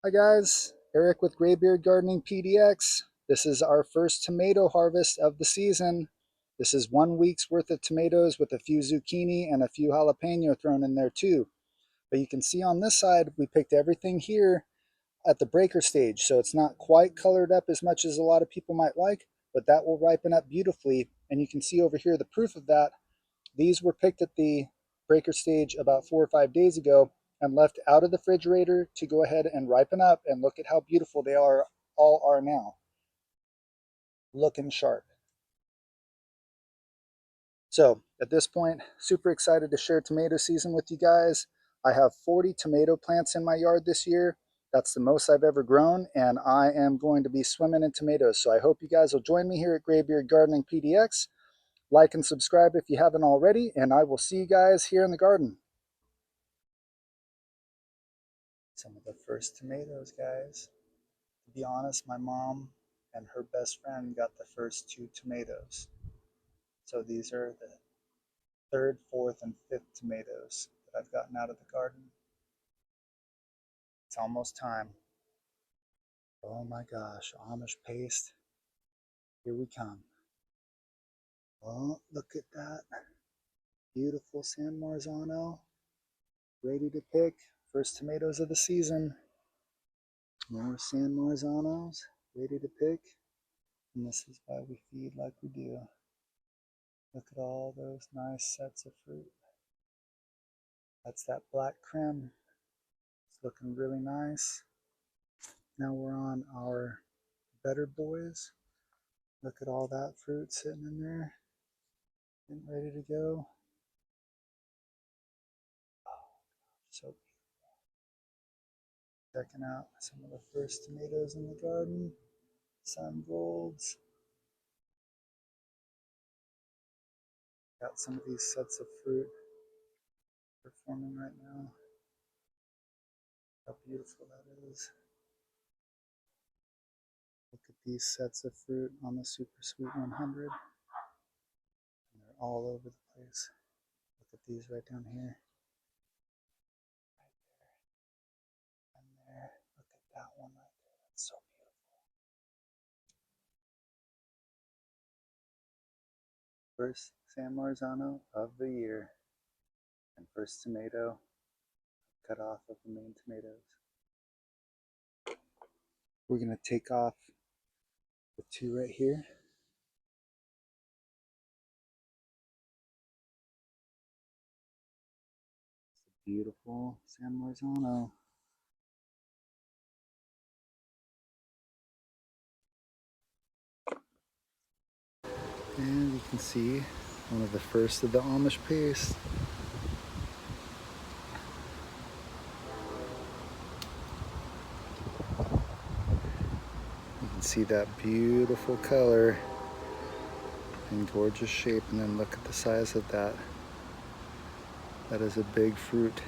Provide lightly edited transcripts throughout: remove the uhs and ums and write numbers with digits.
Hi guys, Eric with Graybeard Gardening PDX. This is our first tomato harvest of the season. This is 1 week's worth of tomatoes with a few zucchini and a few jalapeno thrown in there too. But you can see on this side, we picked everything here at the breaker stage, so it's not quite colored up as much as a lot of people might like, but that will ripen up beautifully. And you can see over here the proof of that. These were picked at the breaker stage about 4 or 5 days ago and left out of the refrigerator to go ahead and ripen up, and look at how beautiful they all are now. Looking sharp. So at this point, super excited to share tomato season with you guys. I have 40 tomato plants in my yard this year. That's the most I've ever grown, and I am going to be swimming in tomatoes. So I hope you guys will join me here at Graybeard Gardening PDX. Like and subscribe if you haven't already, and I will see you guys here in the garden. Some of the first tomatoes, guys. To be honest, my mom and her best friend got the first 2 tomatoes. So these are the third, fourth, and fifth tomatoes that I've gotten out of the garden. It's almost time. Oh my gosh, Amish paste. Here we come. Oh, look at that. Beautiful San Marzano. Ready to pick. First tomatoes of the season. More San Marzanos. Ready to pick. And this is why we feed like we do. Look at all those nice sets of fruit. That's that black Krim. It's looking really nice. Now we're on our better boys. Look at all that fruit sitting in there. Getting ready to go. Oh, so checking out some of the first tomatoes in the garden. Sun golds. Got some of these sets of fruit performing right now. How beautiful that is. Look at these sets of fruit on the Super Sweet 100. And they're all over the place. Look at these right down here. Right there. And there. Look at that one right there. That's so beautiful. First San Marzano of the year. And first tomato cut off of the main tomatoes. We're going to take off the 2 right here. It's a beautiful San Marzano. And you can see one of the first of the Amish paste. You can see that beautiful color and gorgeous shape, and then look at the size of that. That is a big fruit.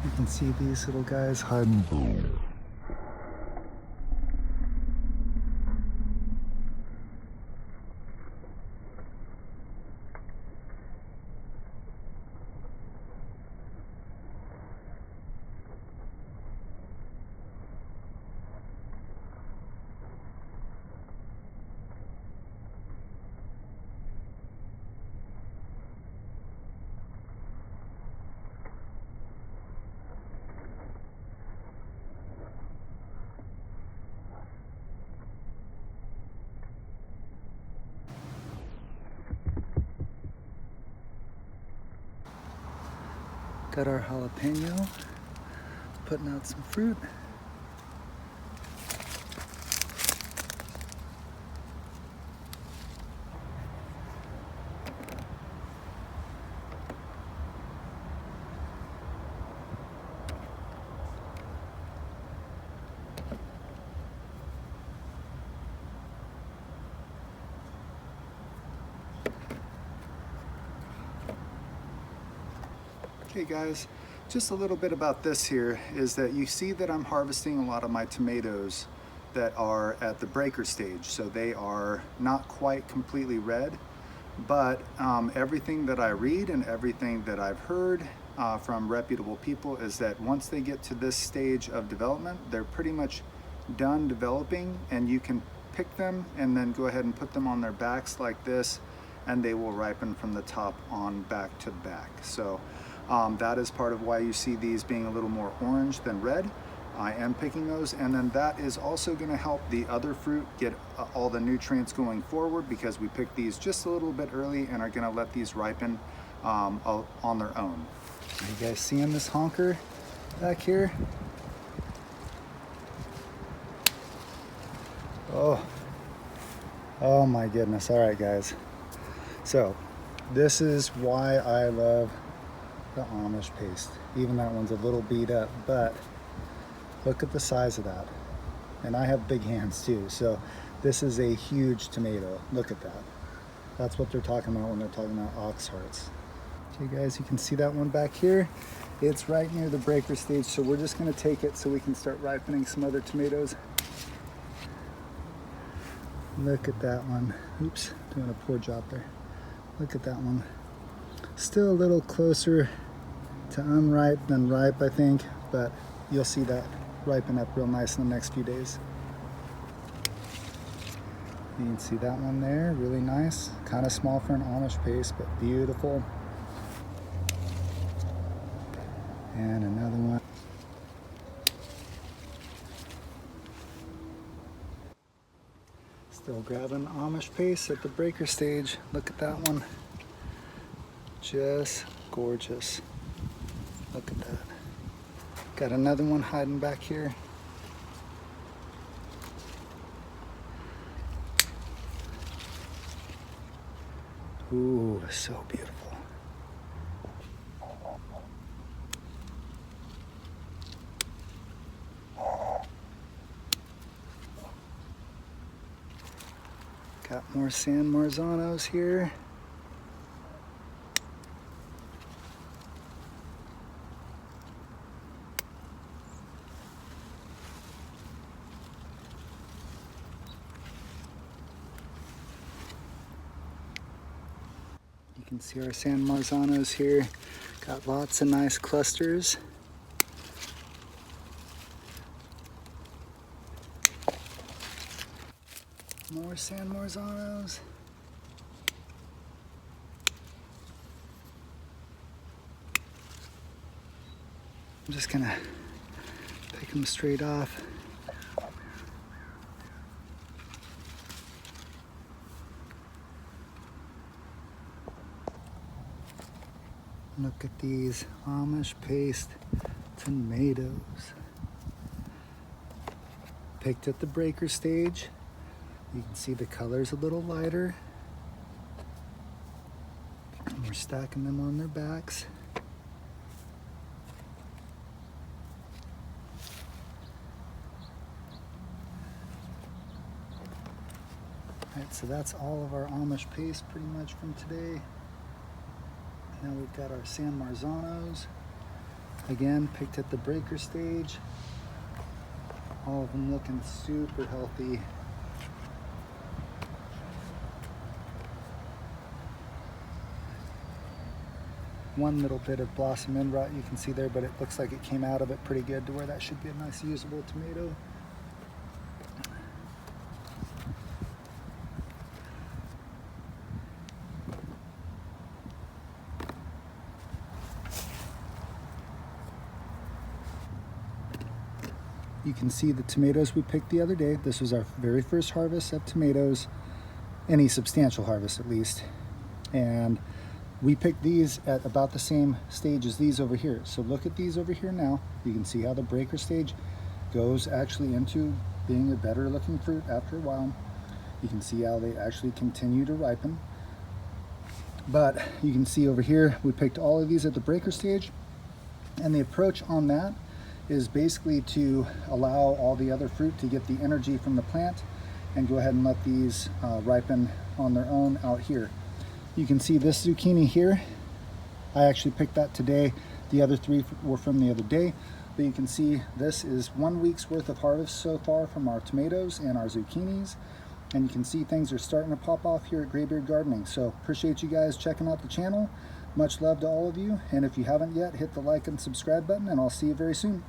You can see these little guys hiding. Got our jalapeno, putting out some fruit. Okay guys, just a little bit about this here is that you see that I'm harvesting a lot of my tomatoes that are at the breaker stage. So they are not quite completely red, but everything that I read and everything that I've heard from reputable people is that once they get to this stage of development, they're pretty much done developing, and you can pick them and then go ahead and put them on their backs like this, and they will ripen from the top on back to back. So that is part of why you see these being a little more orange than red. I am picking those, and then that is also going to help the other fruit get all the nutrients going forward, because we picked these just a little bit early and are going to let these ripen on their own. Are you guys seeing this honker back here? Oh my goodness. All right guys, so this is why I love the Amish paste. Even that one's a little beat up, but look at the size of that. And I have big hands too, so this is a huge tomato. Look at that. That's what they're talking about when they're talking about ox hearts. Okay guys, you can see that one back here. It's right near the breaker stage, so we're just gonna take it so we can start ripening some other tomatoes. Look at that one. Oops, doing a poor job there. Look at that one. Still a little closer to unripe than ripe, I think, but you'll see that ripen up real nice in the next few days. You can see that one there, really nice. Kind of small for an Amish paste, but beautiful. And another one. Still grabbing Amish paste at the breaker stage. Look at that one. Just gorgeous. Look at that. Got another one hiding back here. Ooh, so beautiful. Got more San Marzanos here. You can see our San Marzanos here. Got lots of nice clusters. More San Marzanos. I'm just gonna pick them straight off. Look at these Amish paste tomatoes. Picked at the breaker stage. You can see the color's a little lighter. And we're stacking them on their backs. Alright, so that's all of our Amish paste pretty much from today. Now we've got our San Marzanos. Again, picked at the breaker stage. All of them looking super healthy. One little bit of blossom end rot you can see there, but it looks like it came out of it pretty good to where that should be a nice usable tomato. You can see the tomatoes we picked the other day. This was our very first harvest of tomatoes, any substantial harvest at least. And We picked these at about the same stage as these over here. So look at these over here now. You can see how the breaker stage goes actually into being a better looking fruit after a while. You can see how they actually continue to ripen. But you can see over here, we picked all of these at the breaker stage, and the approach on that is basically to allow all the other fruit to get the energy from the plant and go ahead and let these ripen on their own out here. You can see this zucchini here. I actually picked that today. The other three were from the other day. But you can see this is 1 week's worth of harvest so far from our tomatoes and our zucchinis. And you can see things are starting to pop off here at Graybeard Gardening. So appreciate you guys checking out the channel. Much love to all of you. And if you haven't yet, hit the like and subscribe button, and I'll see you very soon.